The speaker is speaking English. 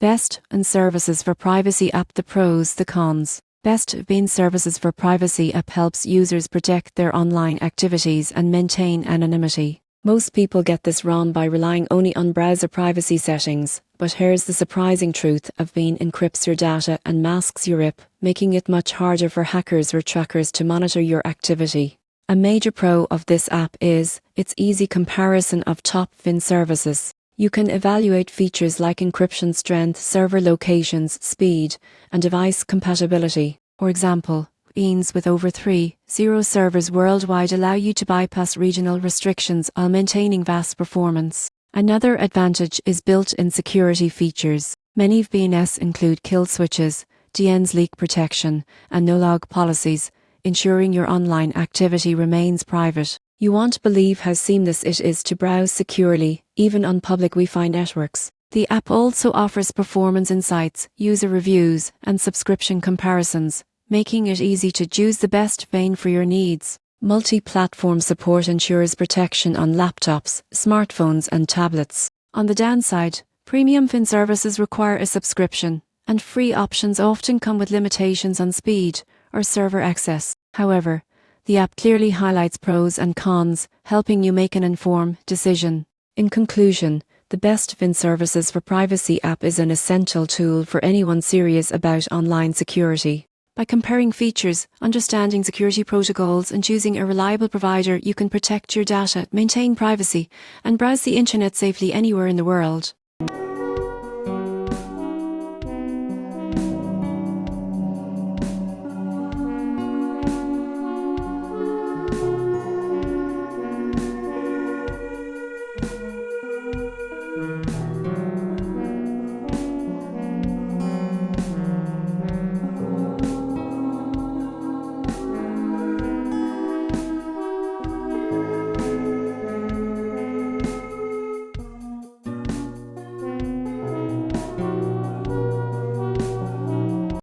Best and Services for Privacy app. The pros, the cons. Best VPN Services for Privacy app helps users protect their online activities and maintain anonymity. Most people get this wrong by relying only on browser privacy settings, but here's the surprising truth: VPN encrypts your data and masks your IP, making it much harder for hackers or trackers to monitor your activity. A major pro of this app is its easy comparison of top VPN services. You can evaluate features like encryption strength, server locations, speed, and device compatibility. For example, VPNs with over 3.0 servers worldwide allow you to bypass regional restrictions while maintaining vast performance. Another advantage is built-in security features. Many VPNs include kill switches, DNS leak protection, and no-log policies, ensuring your online activity remains private. You won't believe how seamless it is to browse securely, even on public Wi-Fi networks. The app also offers performance insights, user reviews, and subscription comparisons, making it easy to choose the best VPN for your needs. Multi-platform support ensures protection on laptops, smartphones, and tablets. On the downside, premium VPN services require a subscription, and free options often come with limitations on speed or server access. However, the app clearly highlights pros and cons, helping you make an informed decision. In conclusion, the Best VPN Services for Privacy app is an essential tool for anyone serious about online security. By comparing features, understanding security protocols, and choosing a reliable provider, you can protect your data, maintain privacy, and browse the internet safely anywhere in the world.